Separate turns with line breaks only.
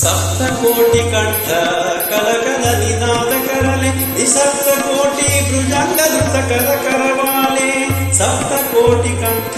ಸಪ್ತಕೋಟಿ ಕಂಠ ಕಲಕಲ ನಿನಾದ ಕರಲೆ ನಿಸಪ್ತಕೋಟಿ ಭುಜಂಗ ಧೃತ ಕರ ಕರವಾಲೆ ಸಪ್ತಕೋಟಿ ಕಂಠ